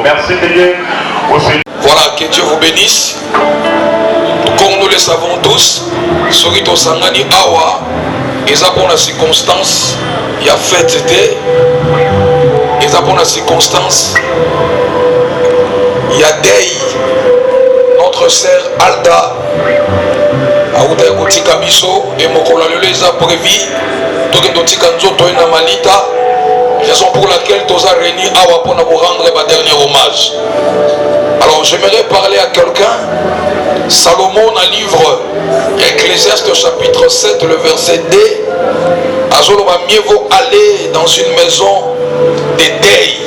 Merci Dieu. Voilà, que Dieu vous bénisse. Comme nous le savons tous, Sorito Sangani Awa, ils ont pour la circonstance, il y a fête d'été, ils ont pour la circonstance, il y a Dei, notre sœur Alda, Aouda Kotika Biso, et Mokola les a prévu, Tokendotika Nzoto et Namalita, raison pour laquelle tous a réuni Awa pour nous rendre ma dernier hommage. Alors j'aimerais parler à quelqu'un. Salomon dans le livre Ecclésiaste chapitre 7 le verset 2, Azoloba mieux vaut aller dans une maison de deuil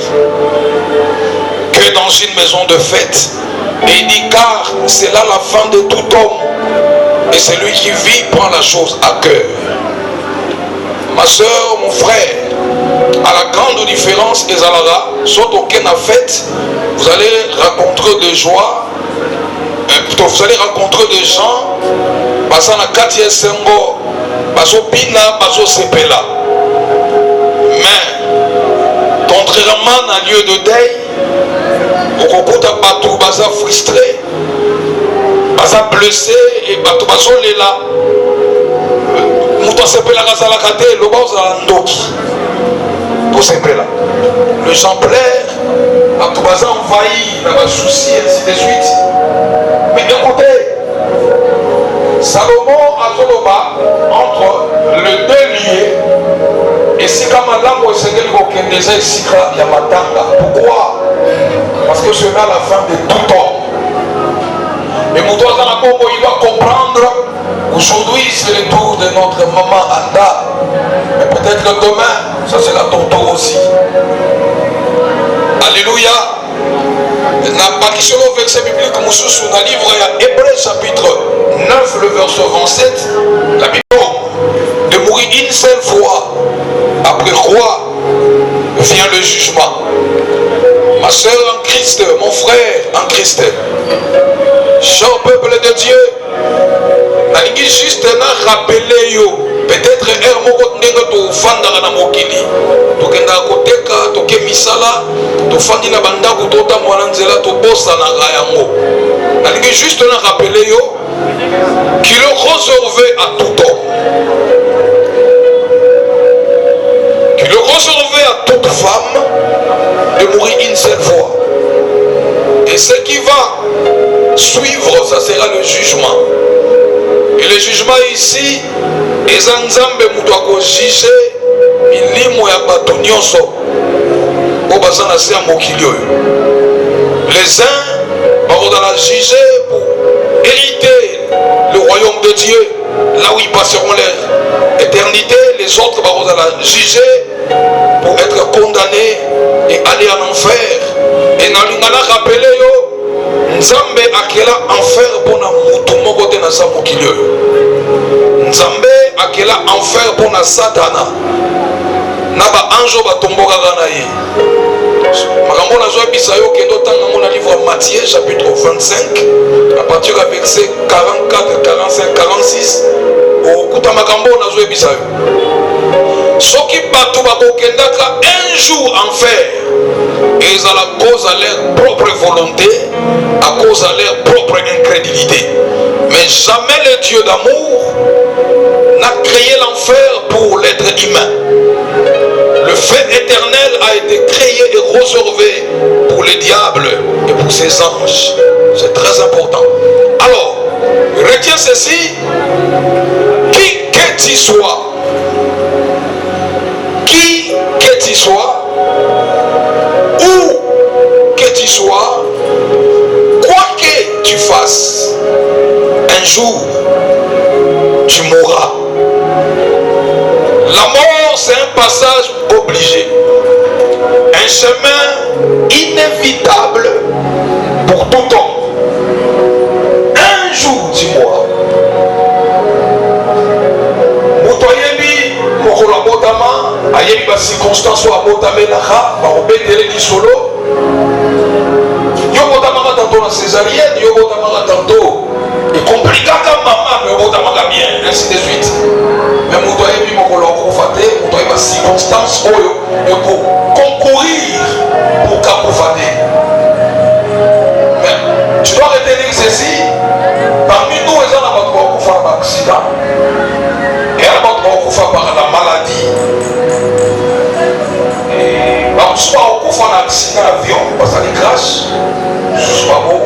que dans une maison de fête. Et il dit car c'est là la fin de tout homme et celui qui vit prend la chose à cœur. Ma soeur, mon frère, à la grande différence Ezalara, soit aucune fête, vous allez rencontrer de joie, vous allez rencontrer des gens, passant à Katia Sengo, Baso Pina, Baso Sepela. Mais, contrairement à un lieu de deuil, au Kokuta Batou Baza frustré, Baza blessé et Batou Baso Lela. Mouton Sepela Gazala Kate, le Baza Ndoki. Tout Sepela. Le Jean pleure, Batou Baza envahi, dans un souci, ainsi de suite. Mais écoutez, Salomon a Zoloba entre les deux lieux et si comme Madame ou Seigneur aucun déjà ici il y a Matanga. Pourquoi? Parce que c'est là la fin de tout temps. Et Moutoua Zanakombo, il doit comprendre aujourd'hui c'est le tour de notre maman Anda. Mais peut-être que demain, ça sera ton tour aussi. Alléluia. N'a pas question au verset biblique comme sous dans le livre Hébreux chapitre 9 le verset 27, la Bible de mourir une seule fois, après quoi vient le jugement. Ma soeur en Christ, mon frère en Christ, cher peuple de Dieu, nalingi juste na rappeler yo peut-être moko ndenge to fandaka na mokili tokenda koteka toke misala tofandi na bandako totambola nzela tobosanaka yango nalingi juste na rappeler yo qu'il est réservé à tout homme, qu'il est réservé à toute femme de mourir une seule fois et ce qui va suivre ça sera le jugement. Et le jugement ici, les Nzambe moutouako juger milimo ya bato nyonso o bazana se mokilio. Les uns vont la juger pour hériter le royaume de Dieu, là où ils passeront leur éternité. Les autres vont la juger pour être condamnés et aller en enfer. Et nalingana rappeler yo Nzambe akela enfer pona mutu moko te na sa mokilio. Nzambe akela enfer pona Satana. Na ba anjo batomboka na ye. Makambo na zo bisayo kendo tanga mona livre Matthieu chapitre 25 à partir du verset 44, 45, 46 okuta makambo na zo bisayo. Soki bato bakokendaka un jour enfer et ils à la cause à leur propre volonté, à cause à leur propre incrédulité. Mais jamais le Dieu d'amour n'a créé l'enfer pour l'être humain. Le feu éternel a été créé et réservé pour les diables et pour ses anges. C'est très important. Alors, retiens ceci, qui que tu sois, qui que tu sois, où que tu sois, quoi que tu fasses, un jour, tu mourras. La mort, c'est un passage obligé, un chemin inévitable pour tout homme. Un jour, dis-moi, Motoyebi, Mokola Botama, Ayebi ba circonstance ou Abotame Laha, Barobetele di Solo, Yobotama tantôt la césarienne, Yobotama tantôt, et complicata maman, mais Yobotama bien, ainsi de suite. Mais Motoyebi, Mokola Profate, Motoyebi ba circonstance, et pour concourir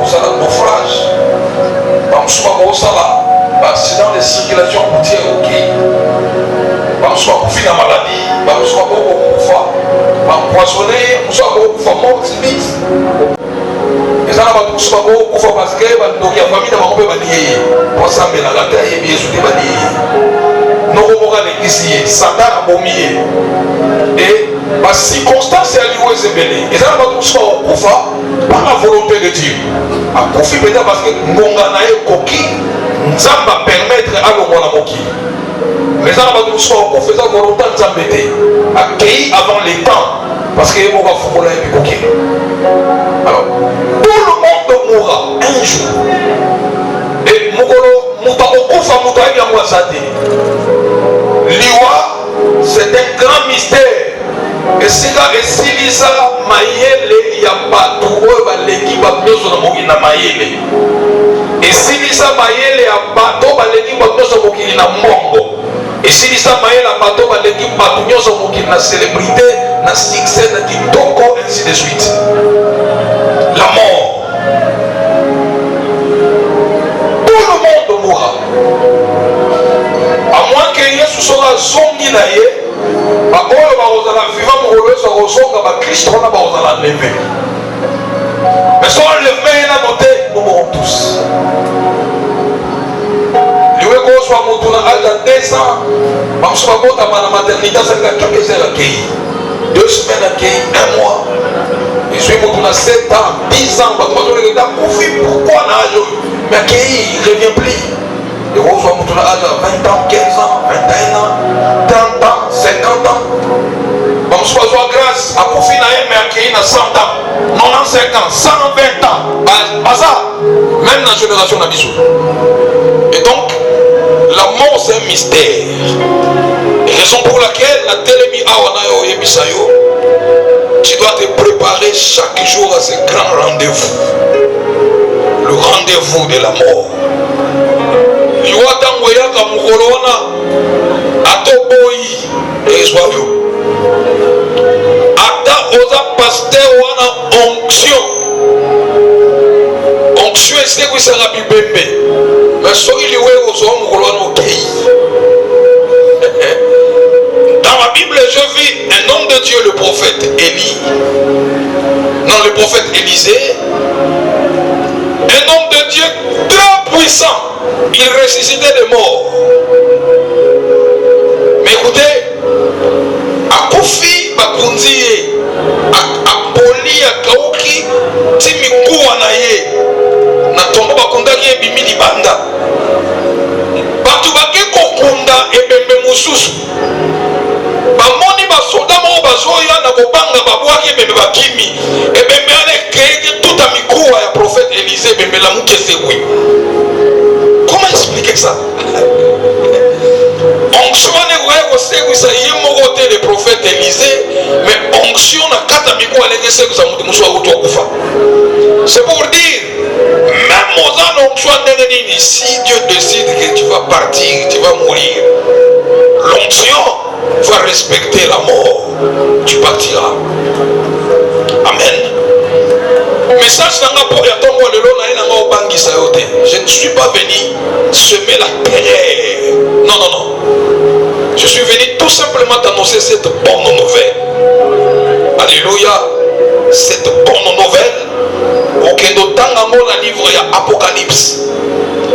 ça a naufrage. Ça là, accident de circulation routière au Kenya. Soit pour finir la maladie, soit pour empoisonner, soit pour mort vite. Et ça, soit pour parce que la famille n'a pas pu pour ça, mais la terre est bien soudée. Nous avons l'église, Satan a bombé. Et la circonstance est alliée aux ébélés. Et ça, soit pour par la volonté de Dieu. À profiter parce que nous avons coquille, nous allons permettre à l'homme à moquer. Mais ça, nous sommes en faisant volonté de s'embêter, accueillis avant les temps, parce que nous avons fait un coquille. Alors, tout le monde mourra un jour. Et nous avons Liwa, c'est un grand mystère. Et si là, et si Lisa Maïele, il n'y a pas tout l'équipe à Maïele. Et si Lisa Maïele, il y a pas tout l'équipe à Mongo. Et si Lisa Maïele, il y a pas tout l'équipe à célébrité, na succès, na kitoko, ainsi de suite. La mort. Tout le monde mourra. À moins que Yesu soit zongi naïe. Mais si on lève la noté, nous mourrons tous. Le soit mon à 2 ans, je suis à la maternité, c'est quelques heures accueillis. 2 semaines accueillis, 1 mois. Je suis à 7 ans, 10 ans, pourquoi mais accueilli, il ne revient plus. Et on soit mon à 20 ans, 15 ans, 21 ans, 30 ans, 50 ans. Bon, soit grâce à profit mais accueilli à 100 ans, 95 ans, 120 ans. Pas ça, même dans la génération d'Abissou. Et donc, la mort c'est un mystère. Et raison pour laquelle la télémie Awanayo Yebisayo, tu dois te préparer chaque jour à ce grand rendez-vous. Le rendez-vous de la mort. Liwata Mukorona, Atoboyi, et Soyo. Ata Oza Pasteur Wana onction. Onction est ce que ça a bibembe. Mais soyez les ouïes aux hommes au pays. Dans la Bible, je vis un homme de Dieu, le prophète Élie. Non, le prophète Élisée. Un homme de Dieu très puissant. Il ressuscitait des morts. Mais écoutez, à Kofi, Bakunzi, à Poli, à Kauki, Timikou Anaye, Natombo Bakundaki et Bimini Banda. Batubake Kokunda et Bembe Moussousou. Bamoni Basoda Mo Bazoya, Nabobanga Babouaki et Bembe Bakimi. Et Bembe Ane Kege, tout à Mikou, à prophète Élisée, Bembe Lamouké Segoui. Comment expliquer ça? Onction le prophète Élisée, mais onction n'a qu'à t'amiko à l'église que ça m'a c'est pour dire, même aux onction si Dieu décide que tu vas partir, tu vas mourir, l'onction va respecter la mort, tu partiras. Amen. Message je ne suis pas venu semer la terreur. Non, non, non. Je suis venu tout simplement t'annoncer cette bonne nouvelle. Alléluia. Cette bonne nouvelle. Auquel nous dans le livre il y a Apocalypse,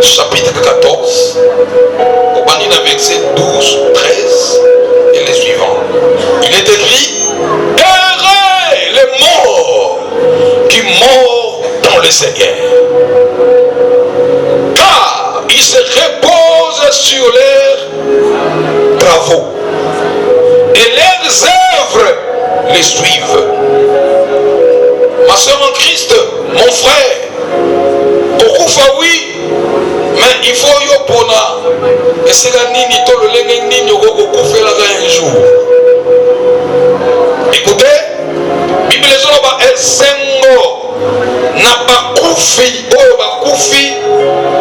chapitre 14. Au banni verset 12, 13 et les suivants. Il est écrit: heureux les morts qui meurent dans le Seigneur. Car ils se reposent sur leurs travaux et leurs œuvres les suivent. Ma soeur en Christ, mon frère, Kokufa oui, mais il faut yopona. Et c'est la nini to le lengue nini Kokufa un jour. Écoutez, Bible zoba esengo na bakufi oyo bakufi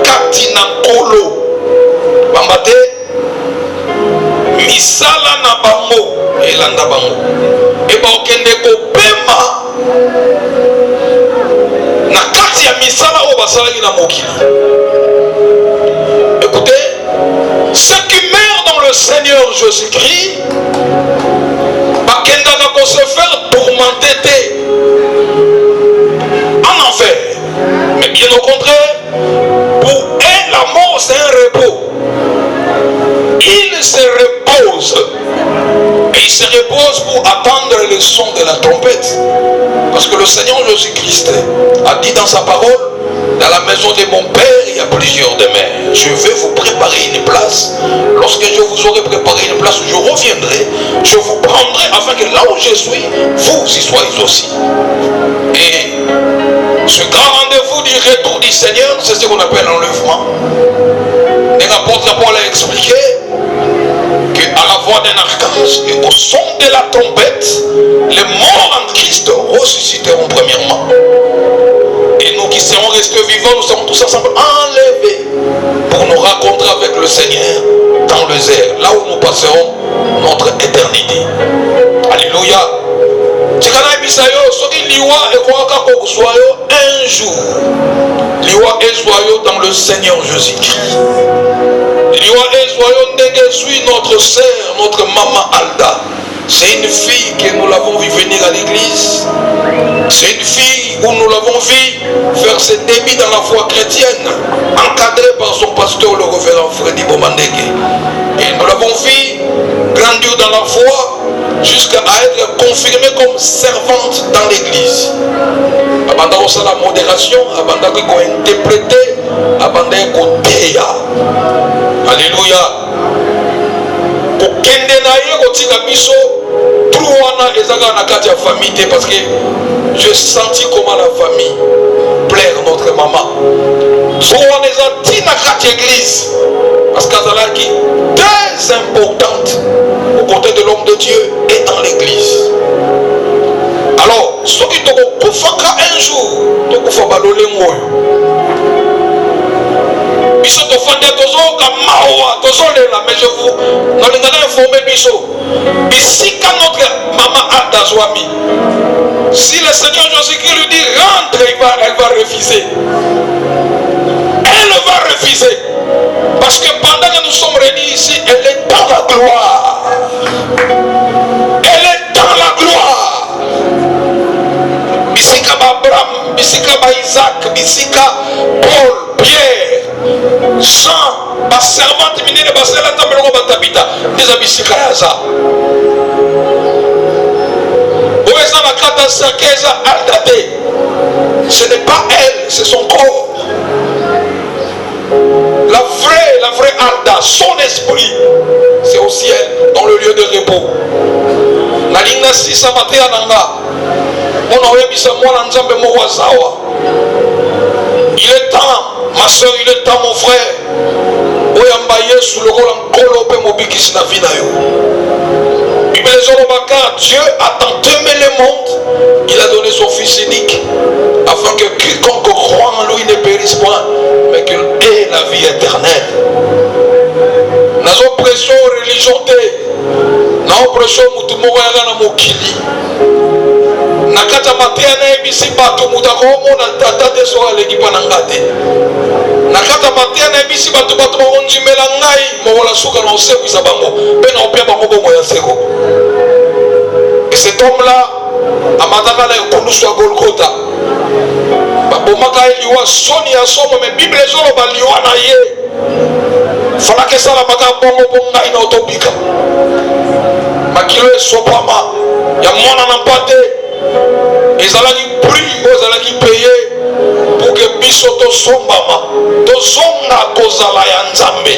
kati na nkolo bambate misala na bango elanda bango eba okende kopema na kati kati ya misala oyo basalaki na mokili. Écoutez, ceux qui meurent dans le Seigneur Jésus-Christ bakendaka ko se faire tourmenter en enfer. Mais bien au contraire, pour eux la mort c'est un repos. Ils se reposent. Et ils se reposent pour attendre le son de la trompette. Parce que le Seigneur Jésus-Christ a dit dans sa parole, dans la maison de mon Père, il y a plusieurs demeures. Je vais vous préparer une place. Lorsque je vous aurai préparé une place, je reviendrai. Je vous prendrai afin que là où je suis, vous y soyez aussi. Et ce grand rendez-vous du retour du Seigneur, c'est ce qu'on appelle l'enlèvement. Et l'apôtre Paul a expliqué qu'à la voix d'un archange et au son de la trompette, les morts en Christ ressusciteront premièrement. Et nous qui serons restés vivants, nous serons tous ensemble enlevés pour nous rencontrer avec le Seigneur dans les airs, là où nous passerons notre éternité. Alléluia. Un jour, liwa ezoyo dans le Seigneur Jésus-Christ. Liwa ezoyo ndenge suit notre sœur, notre maman Alda. C'est une fille que nous l'avons vu venir à l'église. C'est une fille où nous l'avons vu faire ses débuts dans la foi chrétienne, encadrée par son pasteur, le révérend Freddy Bomandeke. Et nous l'avons vu grandir dans la foi jusqu'à être confirmée comme servante dans l'église. Abanda osa la modération, abanda ko interpréter, abanda ko teya. Alléluia. Ko kende na ye ko tika biso truana ezaka na kati ya famille parce que j'ai senti comment la famille plaire notre maman. Truana ezati na kati église parce qu'elle qui très importante aux côtés de l'homme de Dieu et dans l'église. Alors, ceux qui te kufaka un jour, te kufa balole moyo. Biso to fande tozo kamawa, tozo lela, mais je vous n'allez informer biso. Bisika notre maman Alda Zwami. Si le Seigneur Jésus-Christ lui dit rentre, elle va refuser. Elle va refuser. Parce que pendant que nous sommes réunis ici, elle est dans la gloire. Elle est dans la gloire. Bisika Abraham, Bisika Isaac, Bisika Paul, Pierre, Jean, ma servante minine, ma servante tamelo batabita, des Bisika Yaza. Oeza la kata sakeza aldate. Ce n'est pas elle, c'est son corps. La vraie Alda, son esprit, c'est au ciel, dans le lieu de repos. Nalinga sisa matea nanga. Il est temps, ma soeur, il est temps, mon frère. Dieu a tant aimé le monde, il a donné son fils unique, afin que quiconque croit en lui ne périsse point, mais qu'il ait la vie éternelle. Nous avons pression religion, nous avons pression mokili. Nakata matea na ebisi bato mutakomona tata te so aleki pana ngate. Nakata matea na ebisi bato bakonjimela ngai mokola suka na osekwisa bango pe na opia bango bomo ya seko. Et cet homme-là amataka na ekolusu ya Golgotha. Babomaka liwa soni ya somo me Bible ezoloba liwa na ye. Falaka esala maka bongo ngai na otobika. Makilo esopama ya mwana na mpate. Ils allaient prier, ils allaient payer pour que bisoto sombama, to zonga kozala ya nzambe.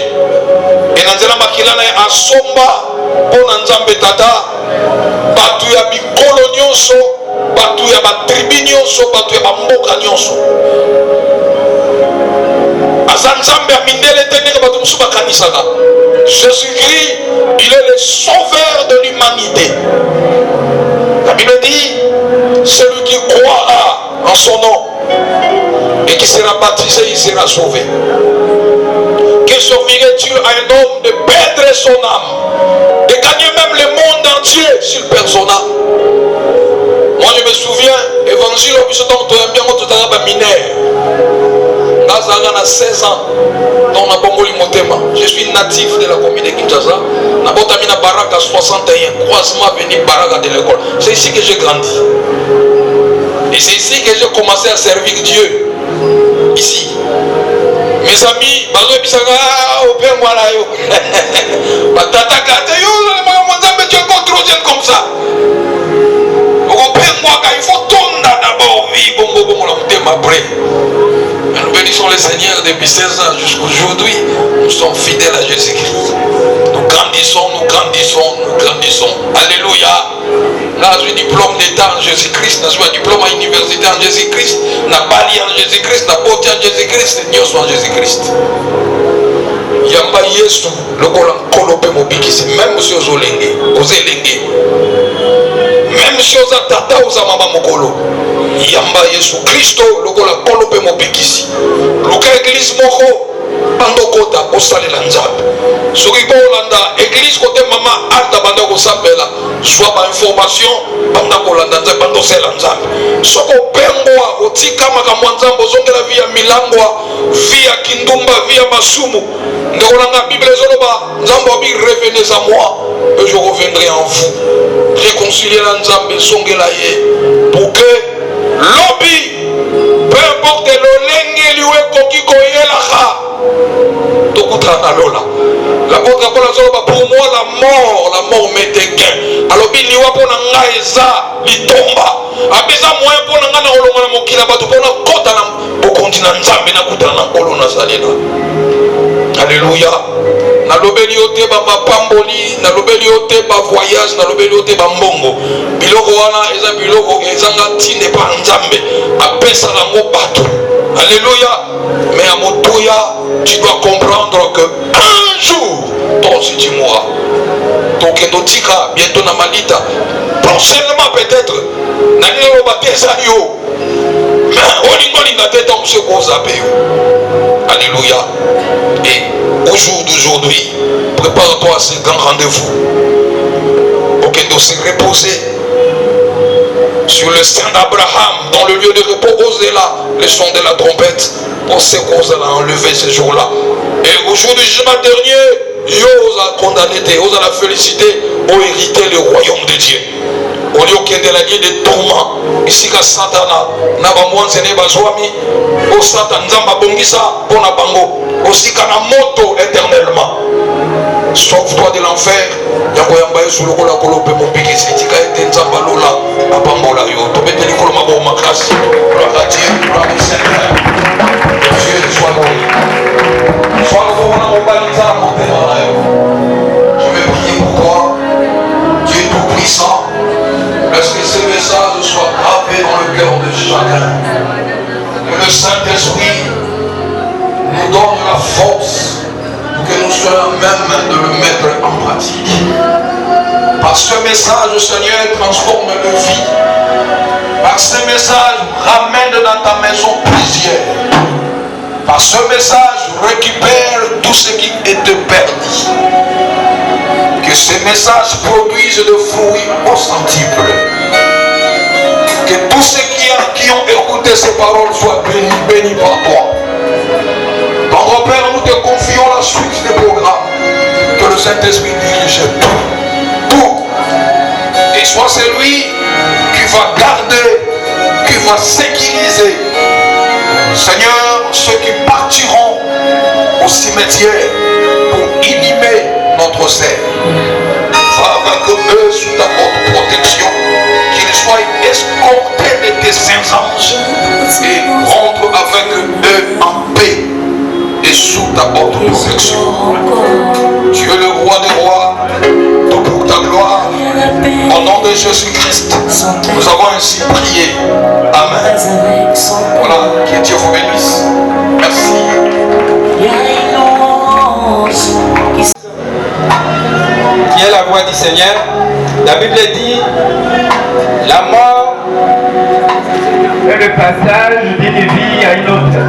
Et nanzela makila na asomba pona nzambe tata, batu ya bikolo nyonso, batu ya batribi nyonso, batu ya bamboka nyonso. Azanzambe amindele tenenge batu musuba kanisaka. Jésus-Christ, il est le sauveur de l'humanité. La Bible dit, celui qui croira en son nom et qui sera baptisé, il sera sauvé. Que servirait-il à un homme de perdre son âme, de gagner même le monde entier s'il perd son âme? Moi je me souviens, évangile au biso donc bien mineur. à 16 ans. Donc, je suis natif de la commune de Kinshasa. Nabotamina Baraka 61, croisement venu Baraka de l'école. C'est ici que j'ai grandi. Et c'est ici que j'ai commencé à servir Dieu. Ici. Mes amis, au père moi là yo. Batata kate yo, tu es encore trop jeune comme ça. Au père moi il faut tourner d'abord vie bon la thème après. Nous bénissons le Seigneur depuis 16 ans jusqu'à aujourd'hui. Nous sommes fidèles à Jésus-Christ. Nous grandissons. Alléluia. Là, j'ai un diplôme d'État en Jésus-Christ. J'ai un diplôme à l'université en Jésus-Christ. N'a pas lié en Jésus-Christ. N'a pas en Jésus-Christ. Nous sommes en Jésus-Christ. Yamba Yesu, le Golan Kolope Mobikisi, même si vous avez même si vous avez tata ou maman mokolo. Yamba Yesu Christo, le Golan Kolope Mobikisi. Luka église moko. Bando kota osale la nzambe soki po olanda église côté mama alta bando ko sambela soit ba information banda ko landa nzambe bando sela nzambe soko pengwa otika makamwa nzambe ozongela via milangwa via kindumba via masumu ndokolanga bible ezoloba nzambe obi revenez à moi et je reviendrai en vous réconcilier la nzambe songela ye pour que lobby peu importe lolenge liwe koki koyelaka l'apôtre Paul a pour moi la mort m'est gain. Alors il y a pour ngaïza litomba. Abeza moyen pour ngana olonga na mokila batu pour na kota na continent nzambe na kutana na kolo na salela. Alléluia. Na lobeli yote ba mapamboli, na lobeli yote ba voyage, na lobeli yote ba mbongo. Biloko wana eza biloko ezanga tinde pa nzambe. Apesa na mo batu. Alléluia. Mais à Motoya, tu dois comprendre que un jour, toi aussi tu mourras. Donc Enotika, bientôt na Malita, prochainement peut-être, Nanilo Batesayo. Mais Olingo n'a tête en ce qu'on s'appelle. Alléluia. Et au jour d'aujourd'hui, prépare-toi à ce grand rendez-vous. Pour que nous se reposer sur le sein d'Abraham, dans le lieu de repos, osez là le son de la trompette, pour ce qu'on a enlevé ce jour-là. Et au jour du jugement dernier, Dieu a condamné, Dieu a la félicité, ont hérité le royaume de Dieu. Au lieu qu'il y ait des lieux de tourment, ici que Satana n'a pas moins de bazouami, au Satan Zamba Bongisa, Bona Bango, aussi qu'à la moto éternellement. Sauve-toi de l'enfer. Yakoyamba sur le cola colope mon piqué, c'est tika et Nzamba Lola, à Pambola yo. Tobete les coloma bon ma classe. Gloire à Dieu, gloire au Seigneur. Dieu soit loué. Sois le bon en balisant monter dans la yo. Je vais prier pour toi. Dieu tout-puissant. Laisse que ce message soit gravé dans le cœur de chacun. Que le Saint-Esprit nous donne la force pour que nous soyons même de le mettre en pratique. Par ce message, Seigneur, transforme nos vies. Par ce message, ramène dans ta maison plusieurs. Par ce message, récupère tout ce qui était perdu. Que ce message produise de fruits au centuple. Que tous ceux qui ont écouté ces paroles soient bénis par toi. Notre Père, nous te confions la suite des programmes. Que le Saint-Esprit dirige tout. Et soit celui qui va garder, qui va sécuriser. Seigneur, ceux qui partiront au cimetière pour inhumer notre sel. Va avec eux sous ta haute protection. Qu'ils soient escortés de tes saints anges et rentre avec eux en paix et sous ta haute protection. Tu es le roi des rois, tout pour ta gloire. Au nom de Jésus-Christ, nous avons ainsi prié. Amen. Voilà, que Dieu vous bénisse. Merci. Qui est la voix du Seigneur? La Bible dit la mort est le passage d'une vie à une autre.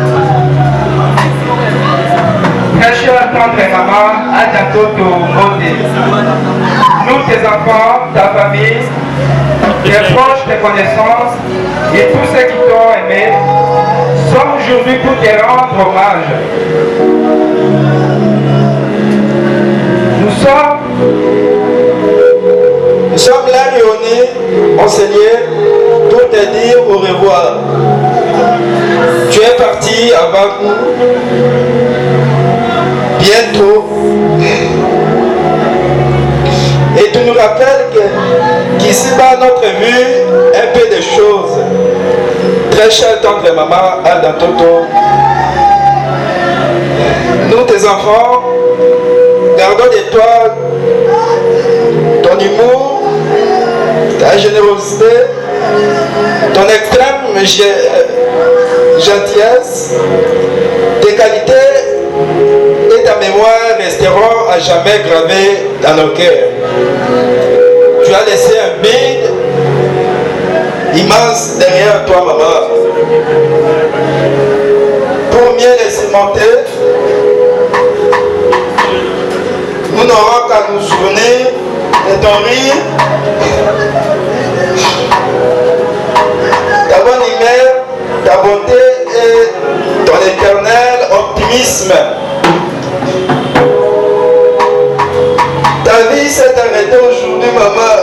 Très cher tante et maman, à bientôt nous, tes enfants, ta famille, tes proches, tes connaissances et tous ceux qui t'ont aimé, sommes aujourd'hui pour te rendre hommage. Nous sommes là réunis, mon Seigneur, pour te dire au revoir. Tu es parti avant nous, bientôt. Et tu nous rappelles qu'ici-bas, notre vue, un peu de choses. Très chère tendre maman Alda Toto, nous, tes enfants, gardons de toi ton humour, ta générosité, ton extrême gentillesse, tes qualités et ta mémoire resteront à jamais gravées dans nos cœurs. Tu as laissé un vide immense derrière toi, maman. Pour mieux les surmonter, nous n'aurons qu'à nous souvenir de ton rire, ta bonne humeur, ta bonté et ton éternel optimisme. Ta vie s'est arrêtée aujourd'hui, maman.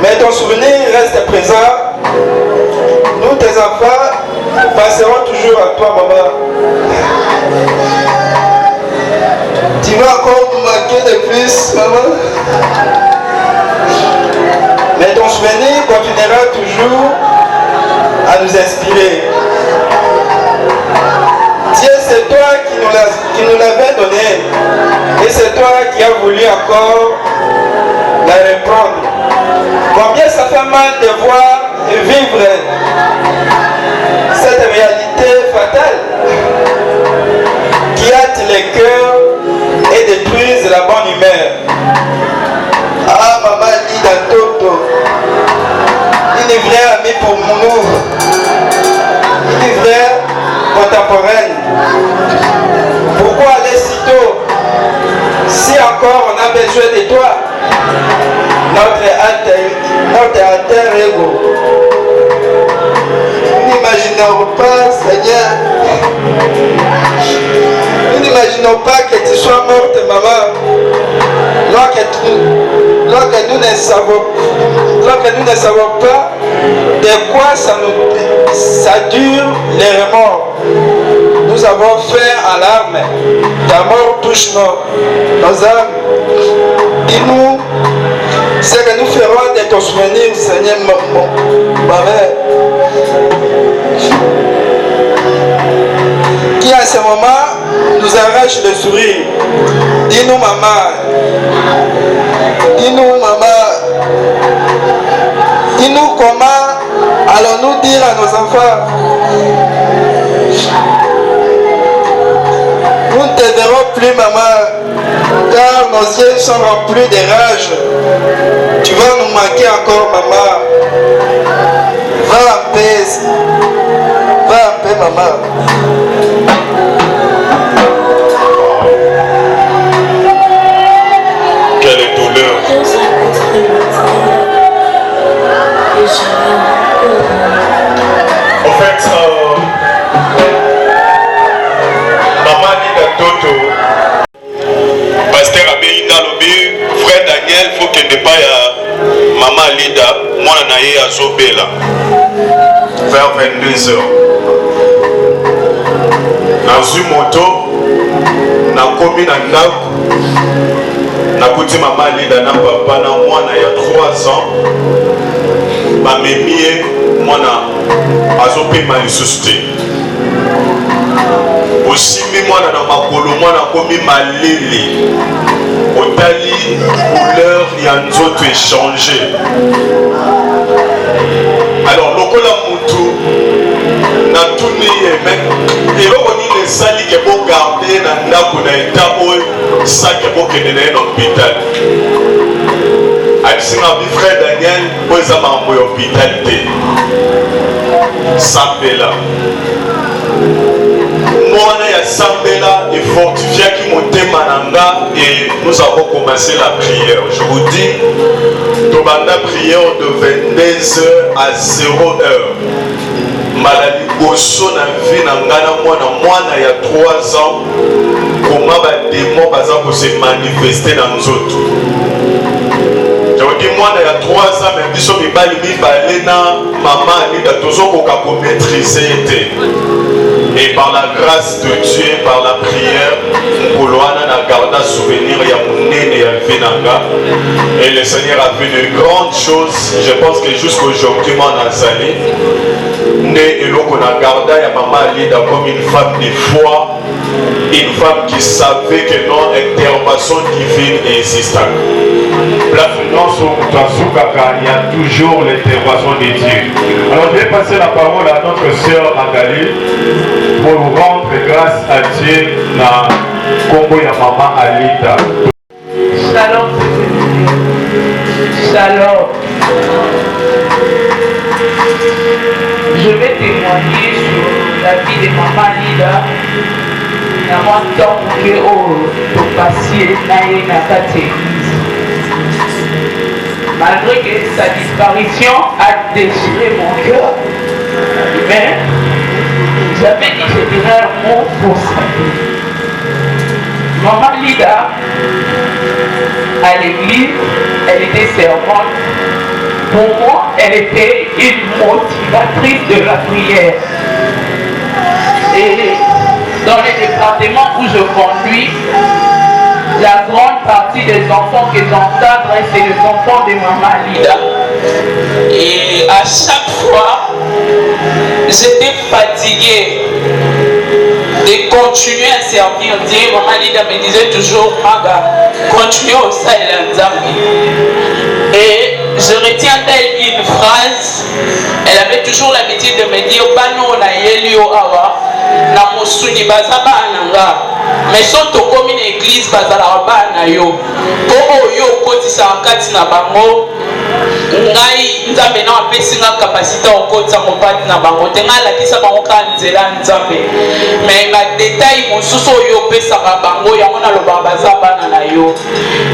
Mais ton souvenir reste présent. Nous, tes enfants, passerons toujours à toi, maman. Tu vas encore nous manquer de plus, maman. Mais ton souvenir continuera toujours à nous inspirer. Dieu, c'est toi qui nous l'avais donné. Et c'est toi qui as voulu encore la reprendre. Combien ça fait mal de voir et vivre cette réalité fatale qui hâte les cœurs et détruise la bonne humeur. Ah, maman Lida Toto, une vraie amie pour nous, une vraie contemporaine. Pourquoi aller si tôt? Si encore on a besoin de toi, notre alter ego. Nous n'imaginons pas, Seigneur, nous n'imaginons pas que tu sois morte, maman, lorsque nous ne savons pas de quoi ça dure les remords. Nous avons fait en larmes, ta mort touche nos âmes. Dis-nous ce que nous ferons de ton souvenir, Seigneur, ma mère. Qui à ce moment nous arrache le sourire. Dis-nous, maman. Dis-nous, maman. Dis-nous comment allons-nous dire à nos enfants. Nous ne te verrons plus, maman, car nos yeux sont remplis de rage. Tu vas nous manquer encore, maman. Va en paix. Va en paix, maman. Quelle douleur. En fait, maman Lida Toto, pasteur Abéina Lobi, frère Daniel, faut qu'il ne pas maman Lida, moi naïe à Zobela, vers 22h. Nazu moto, na komi na ndako, na kuti maman Lida na papa na moi na ya 3 ans, ma mémie, moi na azopema lisusu te. Osimbi mwana na makolo mwana komi malele. Otali couleur ya nzoto échangé. Alors lokola mutu na tuni mais eloko nini esali ke bo garder na ndako na état oyo sake bo kende na hôpital. Abisinga bi frère Daniel bo eza mambo ya hôpital te. Sambela. Moi, Sambela et fortifié qui montait Mananga et nous avons commencé la prière. Je vous dis, Tobanda prière de 22h à 0h. Maladie liboso na vie na ngana mwana ya 3 ans comment ba démon baza ko se manifester dans nzoto. Jodi mwana ya 3 ans mais biso mibali mibale na mama Alida tozoko ka ko maîtriser te. Et par la grâce de Dieu, par la prière, Poloana n'a gardé souvenir ya munene ya Venanga. Et le Seigneur a fait de grandes choses. Je pense que jusqu'aujourd'hui, moi, on a salé. Et l'on a gardé ya maman Alida comme une femme de foi, une femme qui savait que non intervention divine existait. Dans son Kaka, il y a toujours l'intervention de Dieu. Alors je vais passer la parole à notre sœur Magali pour rendre grâce à Dieu dans Congo ya Maman Alida. Shalom. Shalom. Je vais témoigner sur la vie de Maman Alida. Dans mon temps que au passé na kati. Malgré que sa disparition a déchiré mon cœur, mais j'avais dit que je dirais un mot pour ça. Maman Lida, à l'église, elle était servante. Pour moi, elle était une motivatrice de la prière. Et dans les départements où je conduis, la grande partie des enfants que j'encadre, c'est les enfants de Maman Lida. Et à chaque fois, j'étais fatiguée de continuer à servir Dieu. Maman Lida me disait toujours, Maga, continue au Sahel Nzambi. Et je retiens d'elle une phrase. Elle avait toujours l'habitude de me dire, Bano na yelio awa, na mosuni bazaba ananga. Mais quand tu as une église, tu as une yo. Pour yo kotisa wakati na bango, ngai nzambe na apesi nga capacité au kotisa mopati na bango. Tenga la kisa bango kanzela nzambe. Mais ba détail mosusu yo pesa bango ya mona lo bazaba na yo.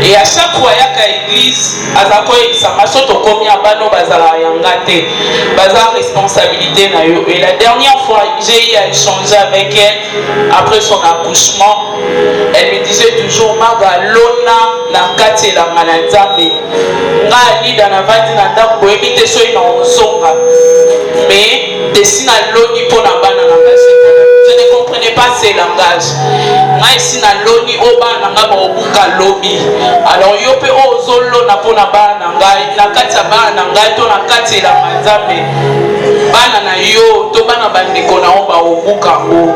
Et à chaque fois yaka église, azako exama soto komi abano bazala yangate. Baza responsabilité na yo. Et la dernière fois, j'ai eu à échanger avec elle après son accouchement. Elle me disait toujours Maga lona na kati la mananzambe nga Alida na vandi na ndako ebite so ina ozonga mais desina loni pona bana na kasi. Je ne comprenais pas ces langages. Nga esina loni obana nga ba obuka lobi. Alors yo pe ozolo na pona bana nga na kati ya bana nga to na kati la manzambe bana na yo to bana bandeko na oba obuka o.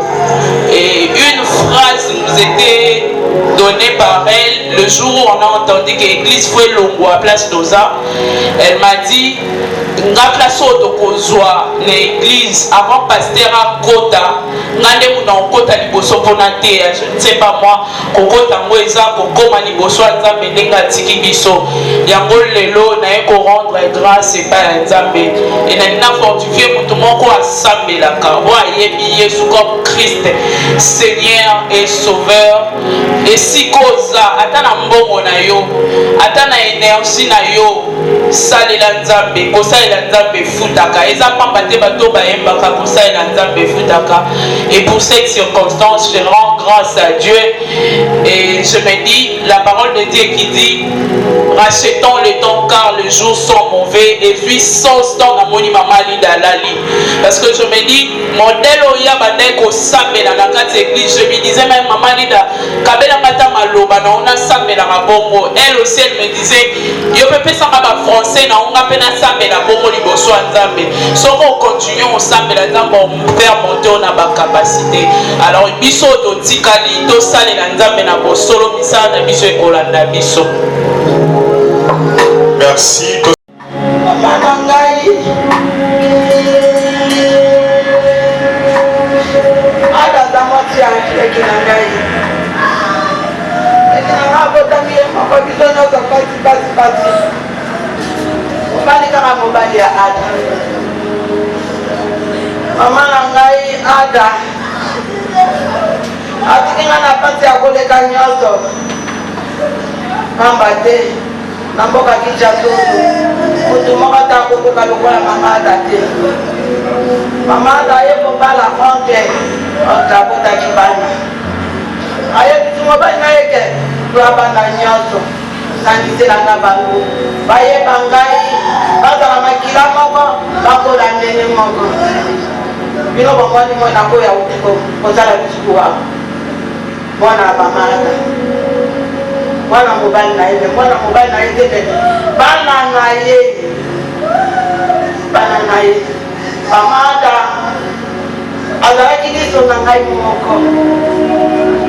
Et une phrase nous était donnée par elle le jour où on a entendu que l'église fait longo à place d'Oza. Elle m'a dit nga place oto kozwa na église avant pasteur à kota ngande muna okota liboso pona te. Je ne sais pas moi kokota ngo eza kokoma liboso nzambe ndenga tiki biso yango lelo na ko rendre grâce et pas nzambe et na fortifier mutu moko asambelaka wa yebi Yesu comme Christ Seigneur et Sauveur. Et si koza atana mbongo na yo atana énergie na yo salela nzambe kosalela nzambe futaka eza pamba te bato bayembaka kosalela nzambe futaka. Et pour cette circonstance je rends grâce à Dieu et je me dis la parole de Dieu qui dit rachetons le temps car les jours sont mauvais et puis sans temps na moni Maman Alida lali. Parce que je me dis modèle oya bandai ko sambela na kati église. Je me disais même Maman Alida kabela mata maloba na ona sambela mabongo. Elle aussi elle me disait yo pepe sanga ba français na onga pena sambela bongo liboso nzambe. Soko continuer on sambela nzambe on faire monter na ba capacité. Alors biso to tikali to salela nzambe na bosolo misala na biso ekolanda biso. Merci. Mama ngai ada zamati ya kina ngai ekina botami mako bisono za pati mobali kama mobali ya ada mama ngai ada atikinga na pati ya koleka nyoso mamba te na mboka Kinshasa mutu moko ta kokoka lokola mama ada te mama ada ye bala honte okabota kibana aye bitimo bana yeke bana nyoso sandiselanga bango baye bangai bazala makila moko bakola ndenge moko bino bamwani mwana koya utiko kozala bisuku wako mwana bamata mwana mobali na ye tete bana na ye bamata azalaki liso na ngai moko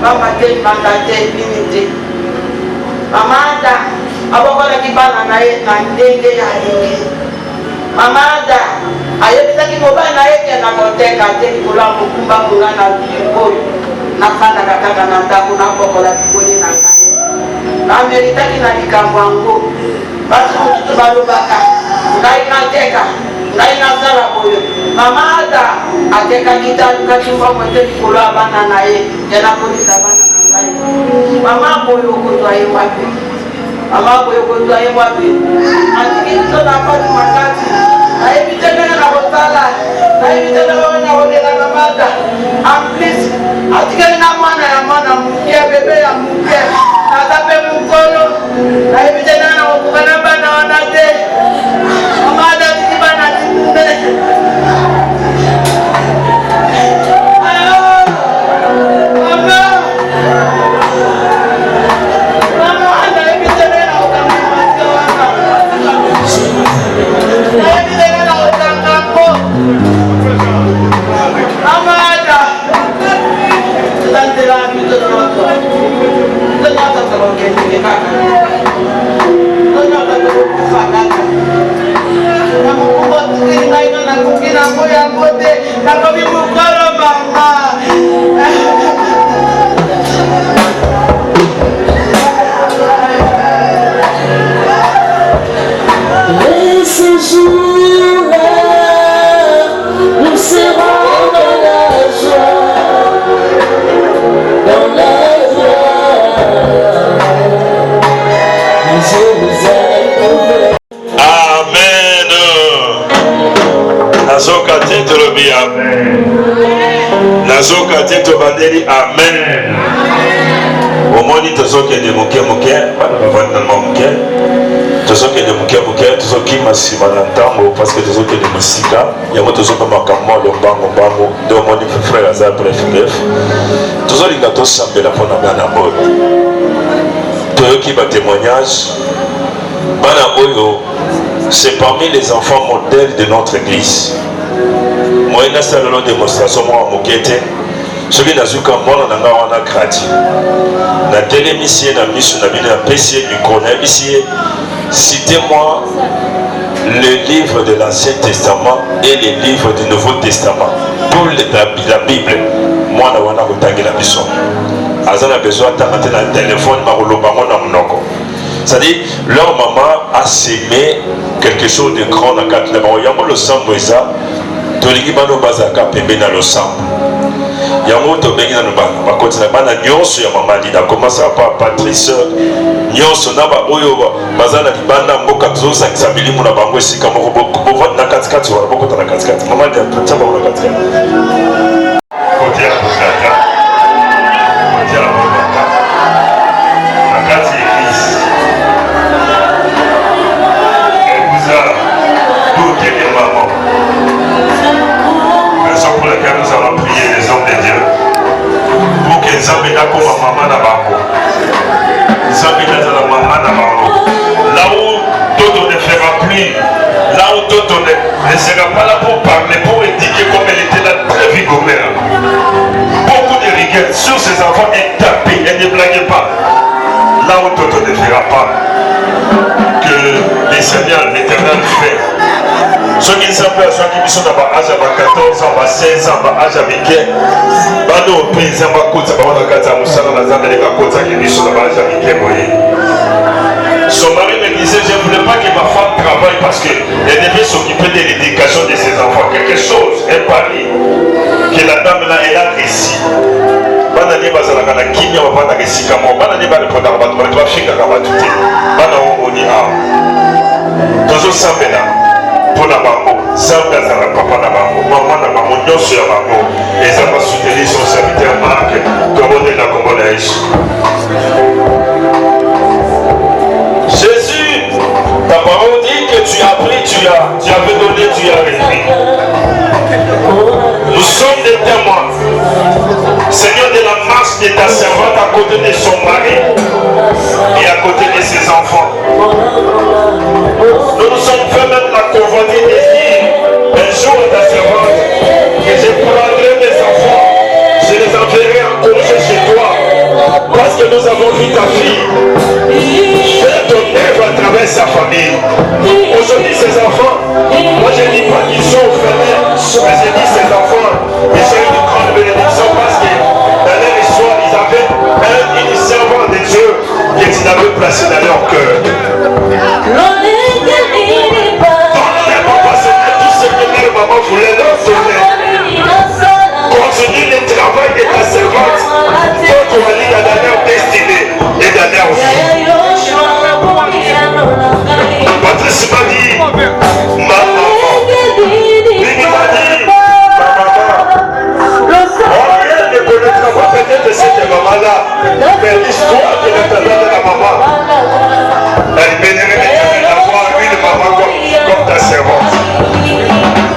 bamba te banda te bini te mamada abokolaki bana na ye na ndenge ya lingi mamada ayebisaki mobali na ye kenda koteka te likolo ya mokumba monga na oyo nafandaka kaka na ndako nabokola bikoli na ngai nameritaki na likambo yango basi mosusu balobaka ngai nateka ngai nasala boyo mamada atekaki talukaki mbongo te likolo ya bana na ye yanakolisa bana na ngai mama boyo okozwa ye wapi mama boyo okozwa ye wapi atiki biso na pasi makati nayebi te ndenge na kosala nayebi te ndenge na kolela na mata amplis atikeli na mwana ya mwana mokie bebe ya mokie naza mpe mokolo nayebi te ndenge na kokuka na bana wana te mamada atiki bana tikunde nazoka te tobandeli amen omoni tozokende moke bana bavandama moke tozokende moke tozokima nsima na ntango parceke tozokende mosika yango tozopamaka mwa lombango nde omoni frère aza bref tozolinga tosambela mpona bana oyo toyoki batémoignage bana oyo c'est parmi les enfants modèles de notre église moi nasalelo démonstration mwa moke te soki nazuka mwana na ngai wana gradi natelemisi ye na miso na bino napesi ye mikro nayebisi ye citez-moi le livre de l'Ancien Testament et les livres du Nouveau Testament pour la Bible mwana wana kotangela biso aza na besoin atanga te na téléphone makoloba ngo na monoko. C'est-à-dire, leur maman a sémé quelque chose de grand dans le cadre de yango le sang moïsa tolingi bano bazaka pembe na lo sang yango to bengi na bana bakoti na bana nyonso ya mama Lida commence par Patrice nyonso na ba oyo bazana libanda mboka tozosakisa bilimu na bango esika moko bovot na katikati wala bokota na katikati mama Lida taba na katikati koti ya kutata koti ya kutata na kati église ekuza tout est maman. Raison pour laquelle nous allons prier les hommes de Dieu pour que Nzambe nakoma maman na bango. Nzambe nazala maman na bango. Là où Toto ne fera plus, là où Toto ne sera pas là pour parler, pour éduquer comme elle était là, très vigoureuse. Beaucoup de rigueur sur ses enfants et taper, elle ne blague pas. Là où Toto ne fera pas, que les Seigneurs, l'Éternel fait. Ceux qui savent à ceux qui sont dans l'âge à 14 ans, à 16 ans, à l'âge à 20 ans, bano pays en bas côté, bano kata musala na zamba les côté qui sont dans l'âge à 20 ans. Son mari me disait, je ne voulais pas que ma femme travaille parce qu'elle devait s'occuper de l'éducation de ses enfants. Quelque chose, un pari, que la dame là, elle a réussi. Bana ni bazalaka na kimia bana kesika mo bana ni bana répondre à battu ba finga ka battu te bana on ni a tozo sambela pour la bango sambela za papa na bango maman na bango nous sur Mamo. Et ça va soutenir son serviteur Marc, comme on est dans le Congolais. Jésus, ta parole dit que tu as pris, tu avais donné, tu as repris. Nous sommes des témoins, Seigneur, de la marche de ta servante à côté de son mari et à côté de ses enfants. Nous nous sommes fait même la convoitise de dire un jour à ta servante que je prendrai mes enfants, je les enverrai en congé chez toi parce que nous avons vu ta fille faire ton œuvre à travers sa famille. Aujourd'hui, ces enfants, moi je ne dis pas qu'ils sont orphelins, mais je dis ces enfants, ils sont une grande bénédiction parce que dans leur histoire, ils avaient une servante de Dieu que tu avais placé dans leur cœur. Maman voulait leur donner. Continue le travail de ta servante pour qu'on lit la dernière destinée et la dernière vie. Patrice m'a dit, ma maman. Bibi m'a dit, ma maman. Rien ne connaîtra pas peut-être cette maman-là, mais l'histoire de l'éternel de la maman, elle bénirait d'avoir une maman comme ta servante.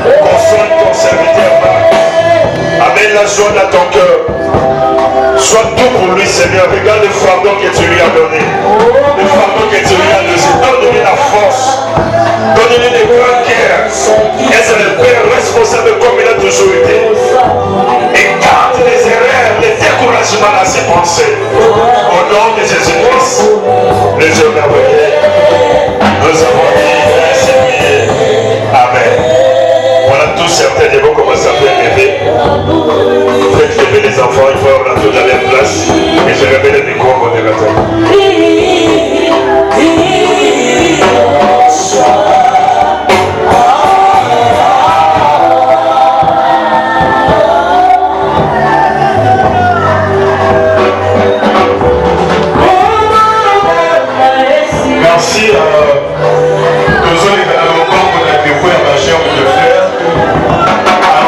Console ton serviteur, amène la joie dans ton cœur. Sois tout pour lui, Seigneur. Regarde le fardeau que tu lui as donné. Le fardeau que tu lui as donné. Donne-lui la force. Donne-lui le grand cœur. Et c'est le Père responsable comme il a toujours été. Écarte les erreurs, les découragements à ses pensées. Au nom de Jésus-Christ, le Dieu merveilleux, nous avons dit merci. Amen. Voilà, tous certains vont commencer à faire rêver. Faites rêver les enfants, il faut rentrer dans leur place. Et je révèle le micro au modérateur. Merci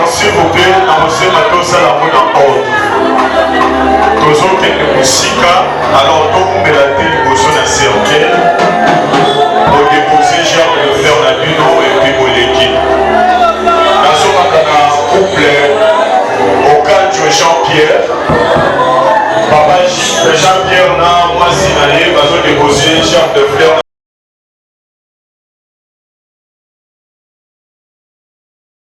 s'il vous plaît, avancez maintenant ça la bonne en ordre. Tous autres qui musika, alors donc on met la télé besoin d'un cercle pour déposer Jean le faire la Duno et puis pour l'équipe. Dans ce moment, couple, au cas de Jean-Pierre, papa Jean-Pierre, moi, si on a déposé Jean de fleurs.